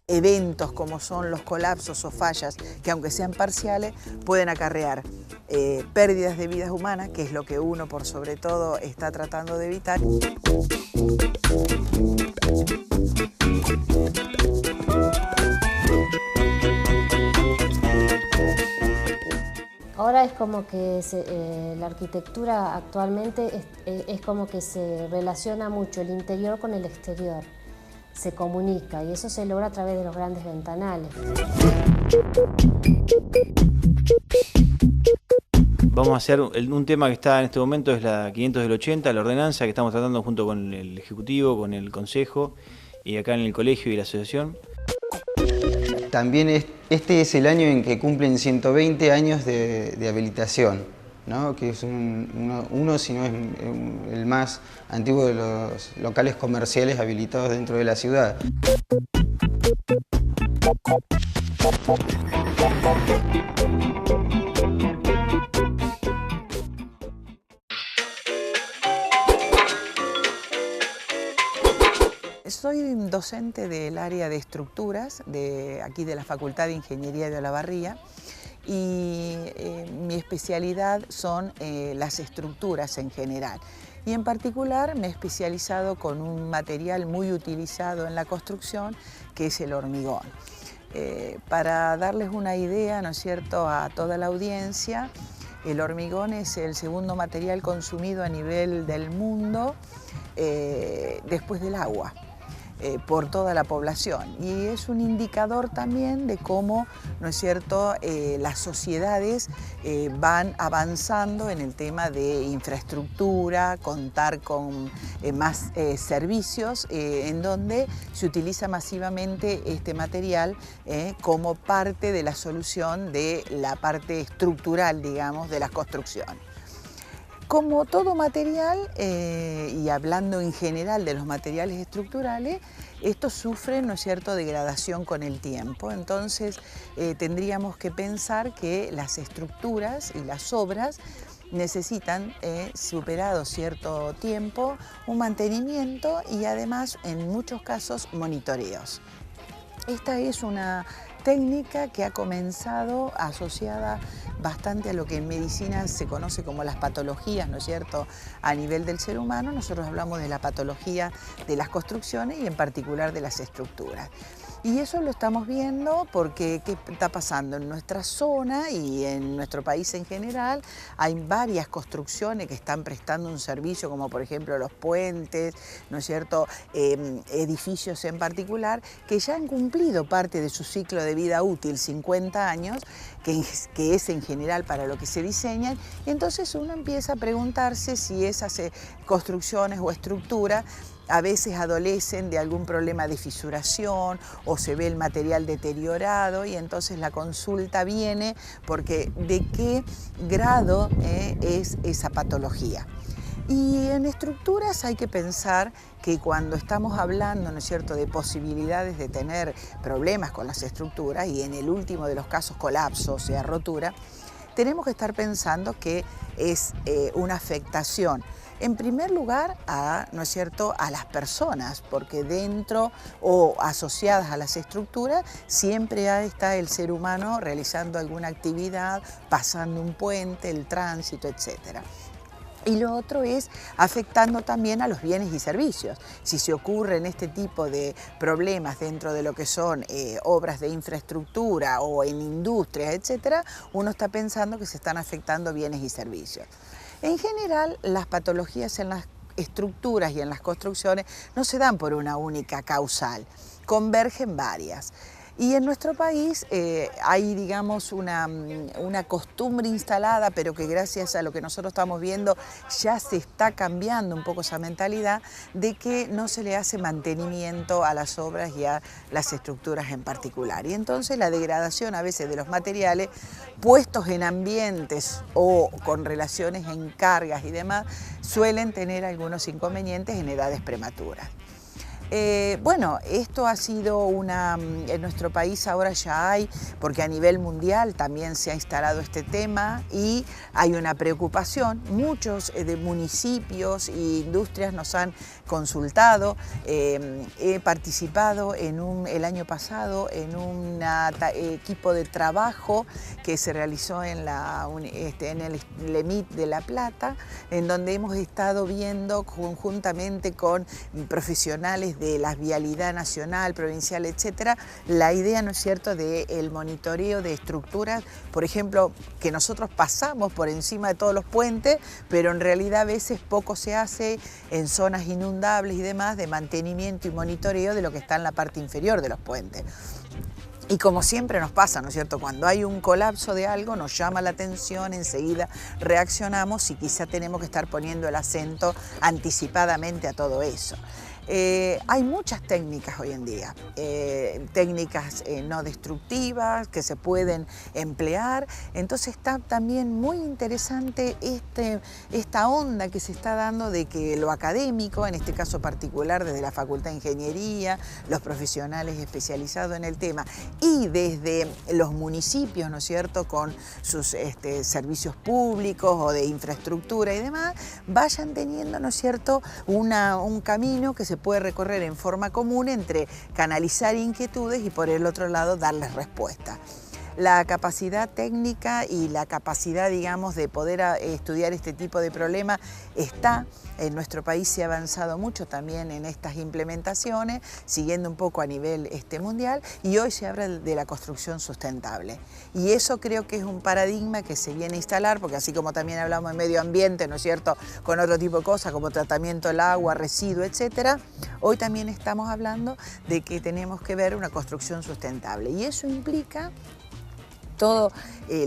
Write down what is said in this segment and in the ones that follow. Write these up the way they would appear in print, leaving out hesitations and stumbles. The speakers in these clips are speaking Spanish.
Eventos como son los colapsos o fallas, que aunque sean parciales, pueden acarrear pérdidas de vidas humanas, que es lo que uno por sobre todo está tratando de evitar. Ahora es como que la arquitectura actualmente es como que se relaciona mucho el interior con el exterior. Se comunica y eso se logra a través de los grandes ventanales. Vamos a hacer un tema que está en este momento, es la 500 del 80, la ordenanza que estamos tratando junto con el Ejecutivo, con el Consejo y acá en el colegio y la asociación. También este es el año en que cumplen 120 años de habilitación, ¿no? Que es uno, si no es el más antiguo de los locales comerciales habilitados dentro de la ciudad. Soy docente del área de estructuras aquí de la Facultad de Ingeniería de Olavarría y mi especialidad son las estructuras en general. Y en particular me he especializado con un material muy utilizado en la construcción, que es el hormigón. Para darles una idea, ¿no es cierto?, a toda la audiencia, el hormigón es el segundo material consumido a nivel del mundo después del agua. Por toda la población, y es un indicador también de cómo, ¿no es cierto?, las sociedades van avanzando en el tema de infraestructura, contar con más servicios, en donde se utiliza masivamente este material como parte de la solución de la parte estructural, digamos, de la construcción. Como todo material, y hablando en general de los materiales estructurales, estos sufren, ¿no es cierto?, degradación con el tiempo. Entonces, tendríamos que pensar que las estructuras y las obras necesitan, superado cierto tiempo, un mantenimiento y además, en muchos casos, monitoreos. Esta es una técnica que ha comenzado asociada bastante a lo que en medicina se conoce como las patologías, ¿no es cierto?, a nivel del ser humano. Nosotros hablamos de la patología de las construcciones y en particular de las estructuras. Y eso lo estamos viendo porque ¿qué está pasando? En nuestra zona y en nuestro país en general hay varias construcciones que están prestando un servicio, como por ejemplo los puentes, ¿no es cierto?, edificios en particular, que ya han cumplido parte de su ciclo de vida útil, 50 años, que es en general para lo que se diseñan. Y entonces uno empieza a preguntarse si esas construcciones o estructuras a veces adolecen de algún problema de fisuración o se ve el material deteriorado, y entonces la consulta viene porque de qué grado es esa patología. Y en estructuras hay que pensar que cuando estamos hablando, ¿no es cierto?, de posibilidades de tener problemas con las estructuras, y en el último de los casos colapso, o sea, rotura, tenemos que estar pensando que es una afectación, en primer lugar, ¿no es cierto?, a las personas, porque dentro o asociadas a las estructuras siempre está el ser humano realizando alguna actividad, pasando un puente, el tránsito, etc. Y lo otro es afectando también a los bienes y servicios. Si se ocurren este tipo de problemas dentro de lo que son obras de infraestructura o en industrias, etc., uno está pensando que se están afectando bienes y servicios. En general, las patologías en las estructuras y en las construcciones no se dan por una única causal, convergen varias. Y en nuestro país hay, digamos, una costumbre instalada, pero que gracias a lo que nosotros estamos viendo ya se está cambiando un poco esa mentalidad de que no se le hace mantenimiento a las obras y a las estructuras en particular. Y entonces la degradación a veces de los materiales puestos en ambientes o con relaciones en cargas y demás suelen tener algunos inconvenientes en edades prematuras. Bueno, esto ha sido en nuestro país ahora ya hay, porque a nivel mundial también se ha instalado este tema y hay una preocupación. Muchos de municipios e industrias nos han consultado. He participado el año pasado en un equipo de trabajo que se realizó en el LEMIT de La Plata, en donde hemos estado viendo conjuntamente con profesionales de la vialidad nacional, provincial, etcétera, la idea, ¿no es cierto?, del monitoreo de estructuras, por ejemplo, que nosotros pasamos por encima de todos los puentes, pero en realidad a veces poco se hace en zonas inundables y demás de mantenimiento y monitoreo de lo que está en la parte inferior de los puentes. Y como siempre nos pasa, ¿no es cierto? Cuando hay un colapso de algo nos llama la atención, enseguida reaccionamos y quizá tenemos que estar poniendo el acento anticipadamente a todo eso. Hay muchas técnicas hoy en día, técnicas no destructivas que se pueden emplear, entonces está también muy interesante esta onda que se está dando de que lo académico, en este caso particular desde la Facultad de Ingeniería, los profesionales especializados en el tema y desde los municipios, ¿no es cierto?, con sus servicios públicos o de infraestructura y demás, vayan teniendo, ¿no es cierto?, un camino que se puede recorrer en forma común entre canalizar inquietudes y por el otro lado darles respuesta. La capacidad técnica y la capacidad, digamos, de poder estudiar este tipo de problemas está. En nuestro país se ha avanzado mucho también en estas implementaciones, siguiendo un poco a nivel mundial, y hoy se habla de la construcción sustentable. Y eso creo que es un paradigma que se viene a instalar, porque así como también hablamos de medio ambiente, ¿no es cierto?, con otro tipo de cosas como tratamiento del agua, residuos, etcétera, hoy también estamos hablando de que tenemos que ver una construcción sustentable. Y eso implica todo,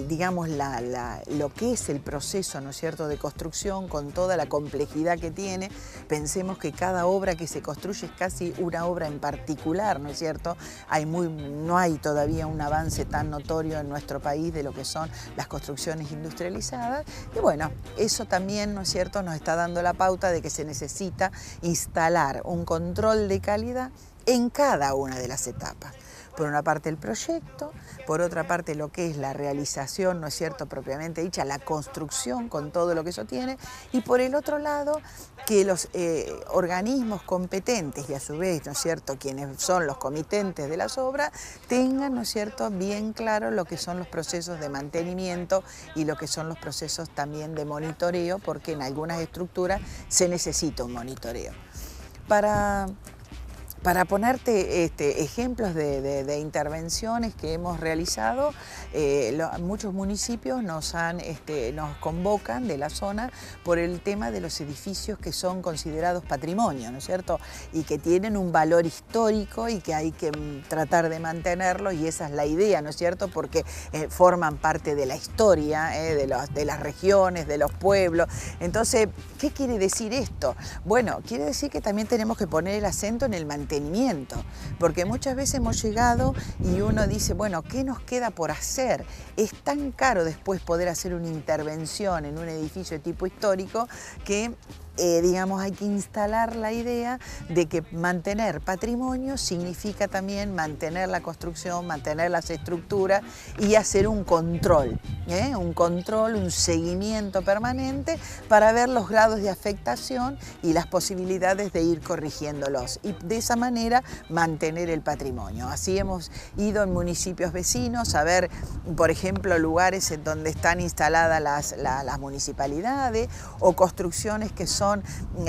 digamos, lo que es el proceso, ¿no es cierto?, de construcción con toda la complejidad que tiene. Pensemos que cada obra que se construye es casi una obra en particular, ¿no es cierto? No hay todavía un avance tan notorio en nuestro país de lo que son las construcciones industrializadas. Y bueno, eso también, ¿no es cierto?, nos está dando la pauta de que se necesita instalar un control de calidad en cada una de las etapas. Por una parte el proyecto, por otra parte lo que es la realización, ¿no es cierto?, propiamente dicha, la construcción con todo lo que eso tiene, y por el otro lado que los organismos competentes y a su vez, ¿no es cierto?, quienes son los comitentes de las obras, tengan, ¿no es cierto?, bien claro lo que son los procesos de mantenimiento y lo que son los procesos también de monitoreo, porque en algunas estructuras se necesita un monitoreo. Para ponerte ejemplos de intervenciones que hemos realizado, muchos municipios nos convocan de la zona por el tema de los edificios que son considerados patrimonio, ¿no es cierto?, y que tienen un valor histórico y que hay que tratar de mantenerlos, y esa es la idea, ¿no es cierto?, porque forman parte de la historia de las regiones, de los pueblos. Entonces, ¿qué quiere decir esto? Bueno, quiere decir que también tenemos que poner el acento en el mantenimiento, porque muchas veces hemos llegado y uno dice, bueno, ¿qué nos queda por hacer? Es tan caro después poder hacer una intervención en un edificio de tipo histórico que digamos, hay que instalar la idea de que mantener patrimonio significa también mantener la construcción, mantener las estructuras y hacer un control, un seguimiento permanente para ver los grados de afectación y las posibilidades de ir corrigiéndolos y de esa manera mantener el patrimonio. Así hemos ido en municipios vecinos a ver, por ejemplo, lugares en donde están instaladas las municipalidades o construcciones que son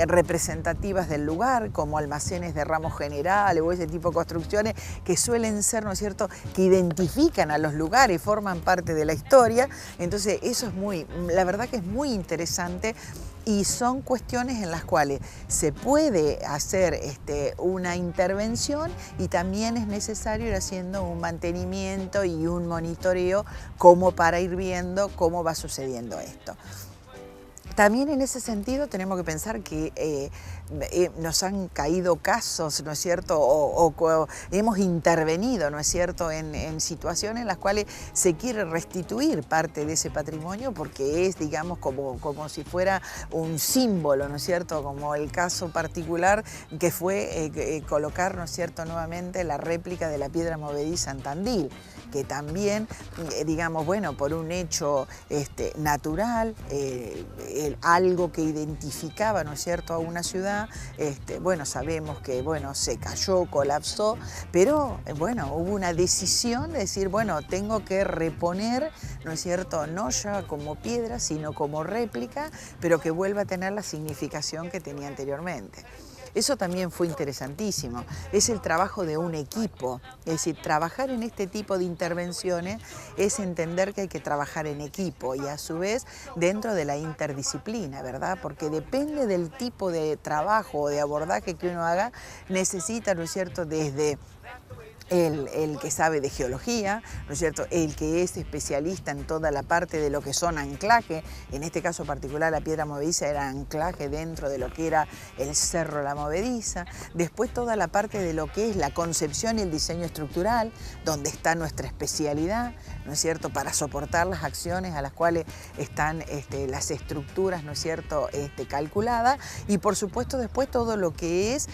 representativas del lugar, como almacenes de ramos generales o ese tipo de construcciones que suelen ser, ¿no es cierto?, que identifican a los lugares, forman parte de la historia. Entonces eso es la verdad que es muy interesante Y son cuestiones en las cuales se puede hacer una intervención y también es necesario ir haciendo un mantenimiento y un monitoreo como para ir viendo cómo va sucediendo esto. También en ese sentido tenemos que pensar que nos han caído casos, ¿no es cierto?, o hemos intervenido, ¿no es cierto?, en situaciones en las cuales se quiere restituir parte de ese patrimonio porque es, digamos, como si fuera un símbolo, ¿no es cierto?, como el caso particular que fue colocar, ¿no es cierto?, nuevamente la réplica de la piedra movediza en Tandil, que también, digamos, bueno, por un hecho natural, algo que identificaba, ¿no es cierto?, a una ciudad, bueno, sabemos que, bueno, se cayó, colapsó, pero, bueno, hubo una decisión de decir, bueno, tengo que reponer, ¿no es cierto?, no ya como piedra, sino como réplica, pero que vuelva a tener la significación que tenía anteriormente. Eso también fue interesantísimo, es el trabajo de un equipo, es decir, trabajar en este tipo de intervenciones es entender que hay que trabajar en equipo y a su vez dentro de la interdisciplina, ¿verdad? Porque depende del tipo de trabajo o de abordaje que uno haga, necesita, ¿no es cierto?, desde el que sabe de geología, ¿no es cierto?, el que es especialista en toda la parte de lo que son anclaje, en este caso particular la piedra movediza era anclaje dentro de lo que era el Cerro La Movediza, después toda la parte de lo que es la concepción y el diseño estructural, donde está nuestra especialidad, ¿no es cierto?, para soportar las acciones a las cuales están las estructuras, ¿no es cierto?, calculadas, y por supuesto después todo lo que es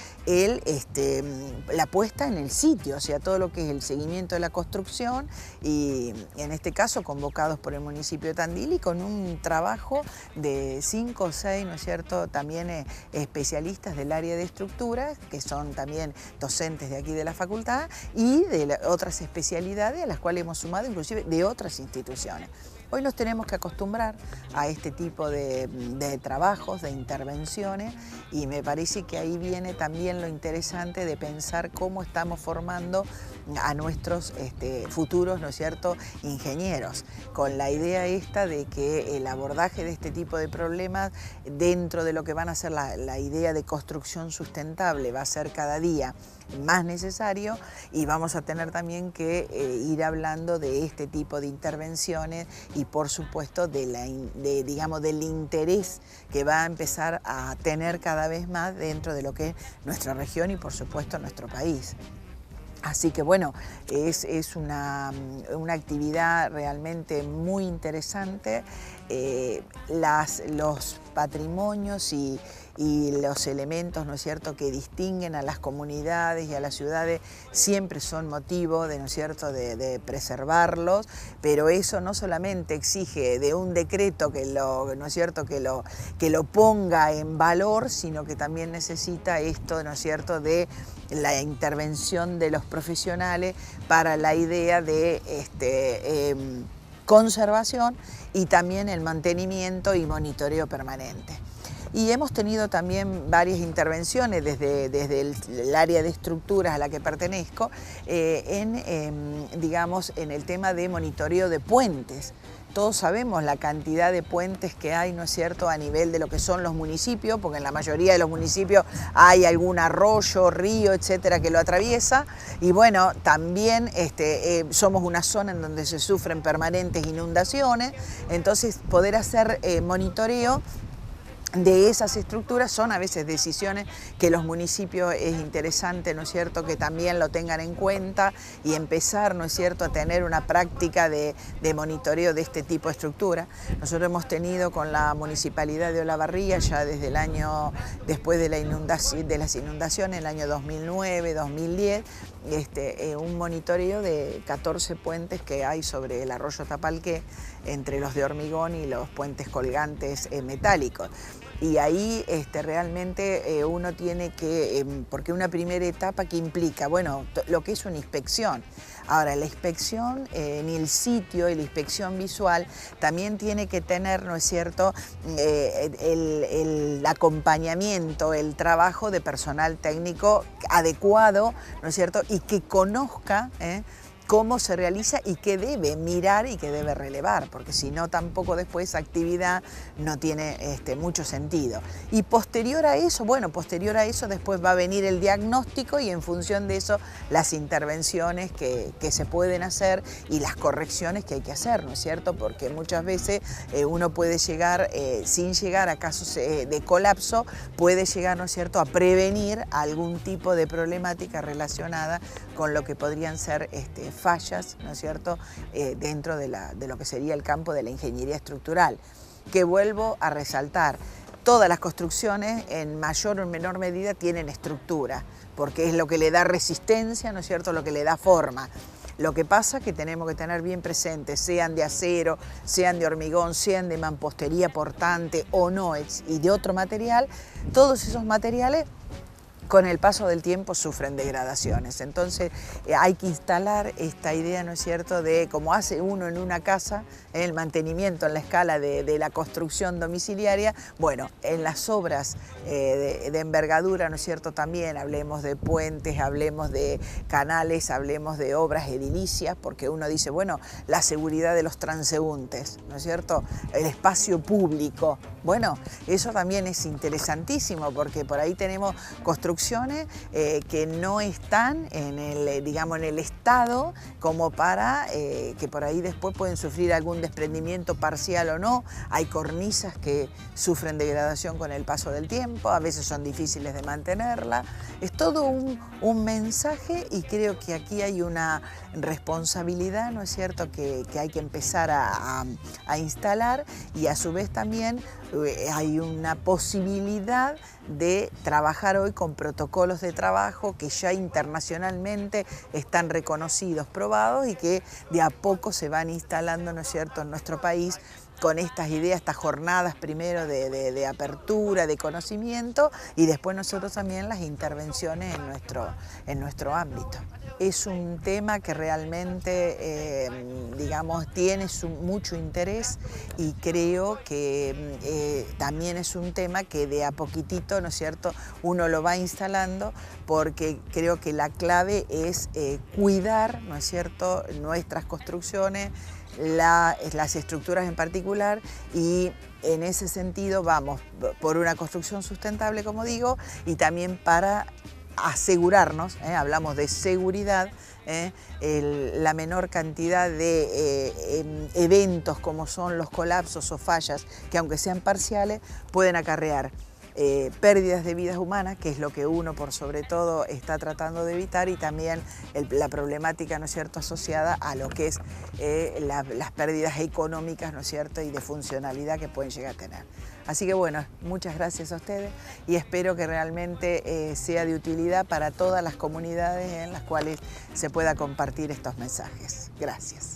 la puesta en el sitio, o sea, todo lo que es el seguimiento de la construcción y en este caso convocados por el municipio de Tandil y con un trabajo de 5 o 6, ¿no es cierto?, también especialistas del área de estructuras, que son también docentes de aquí de la facultad y de otras especialidades a las cuales hemos sumado inclusive de otras instituciones. Hoy nos tenemos que acostumbrar a este tipo de trabajos, de intervenciones, y me parece que ahí viene también lo interesante de pensar cómo estamos formando a nuestros futuros, ¿no es cierto?, ingenieros, con la idea esta de que el abordaje de este tipo de problemas dentro de lo que van a ser la idea de construcción sustentable va a ser cada día más necesario y vamos a tener también que ir hablando de este tipo de intervenciones y por supuesto digamos, del interés que va a empezar a tener cada vez más dentro de lo que es nuestra región y por supuesto nuestro país. Así que bueno, es una actividad realmente muy interesante. Los patrimonios y los elementos, ¿no es cierto?, que distinguen a las comunidades y a las ciudades siempre son motivo de, ¿no es cierto?, de preservarlos, pero eso no solamente exige de un decreto que ¿no es cierto?, que lo ponga en valor, sino que también necesita esto, ¿no es cierto?, de la intervención de los profesionales para la idea de conservación y también el mantenimiento y monitoreo permanente. Y hemos tenido también varias intervenciones desde el área de estructuras a la que pertenezco digamos, en el tema de monitoreo de puentes. Todos sabemos la cantidad de puentes que hay, ¿no es cierto?, a nivel de lo que son los municipios, porque en la mayoría de los municipios hay algún arroyo, río, etcétera, que lo atraviesa. Y bueno, también somos una zona en donde se sufren permanentes inundaciones, entonces poder hacer monitoreo de esas estructuras son a veces decisiones que los municipios es interesante, ¿no es cierto?, que también lo tengan en cuenta y empezar, ¿no es cierto?, a tener una práctica de monitoreo de este tipo de estructura. Nosotros hemos tenido con la Municipalidad de Olavarría ya desde el año, después de las inundaciones, el año 2009, 2010, un monitoreo de 14 puentes que hay sobre el arroyo Tapalqué, entre los de hormigón y los puentes colgantes metálicos. Y ahí realmente uno tiene que, porque una primera etapa que implica, bueno, lo que es una inspección. Ahora, la inspección en el sitio y la inspección visual también tiene que tener, ¿no es cierto?, el acompañamiento, el trabajo de personal técnico adecuado, ¿no es cierto?, y que conozca cómo se realiza y qué debe mirar y qué debe relevar, porque si no tampoco después esa actividad no tiene mucho sentido. Y posterior a eso, bueno, posterior a eso después va a venir el diagnóstico y en función de eso las intervenciones que se pueden hacer y las correcciones que hay que hacer, ¿no es cierto? Porque muchas veces uno puede llegar, sin llegar a casos de colapso, puede llegar, ¿no es cierto?, a prevenir algún tipo de problemática relacionada con lo que podrían ser fallas, ¿no es cierto?, dentro de lo que sería el campo de la ingeniería estructural, que vuelvo a resaltar. Todas las construcciones en mayor o en menor medida tienen estructura, porque es lo que le da resistencia, ¿no es cierto?, lo que le da forma. Lo que pasa es que tenemos que tener bien presente, sean de acero, sean de hormigón, sean de mampostería portante o no, y de otro material, todos esos materiales con el paso del tiempo sufren degradaciones. Entonces hay que instalar esta idea, ¿no es cierto?, de como hace uno en una casa, en el mantenimiento en la escala de la construcción domiciliaria, bueno, en las obras de envergadura, ¿no es cierto?, también hablemos de puentes, hablemos de canales, hablemos de obras edilicias, porque uno dice, bueno, la seguridad de los transeúntes, ¿no es cierto?, el espacio público, bueno, eso también es interesantísimo, porque por ahí tenemos construcciones que no están en el, digamos, en el estado como para que por ahí después pueden sufrir algún desprendimiento parcial o no. Hay cornisas que sufren degradación con el paso del tiempo, a veces son difíciles de mantenerla. Es todo un mensaje y creo que aquí hay una responsabilidad, ¿no es cierto?, que hay que empezar a instalar, y a su vez también hay una posibilidad de trabajar hoy con protocolos de trabajo que ya internacionalmente están reconocidos, probados, y que de a poco se van instalando, ¿no es cierto?, en nuestro país, con estas ideas, estas jornadas primero de apertura, de conocimiento, y después nosotros también las intervenciones en nuestro ámbito. Es un tema que realmente, digamos, tiene mucho interés, y creo que también es un tema que de a poquitito, ¿no es cierto?, uno lo va instalando, porque creo que la clave es cuidar, ¿no es cierto?, nuestras construcciones, las estructuras en particular, y en ese sentido vamos por una construcción sustentable, como digo, y también para asegurarnos, hablamos de seguridad, la menor cantidad de eventos como son los colapsos o fallas, que aunque sean parciales, pueden acarrear pérdidas de vidas humanas, que es lo que uno por sobre todo está tratando de evitar, y también la problemática, ¿no es cierto?, asociada a lo que es las pérdidas económicas, ¿no es cierto?, y de funcionalidad que pueden llegar a tener. Así que bueno, muchas gracias a ustedes, y espero que realmente sea de utilidad para todas las comunidades en las cuales se pueda compartir estos mensajes. Gracias.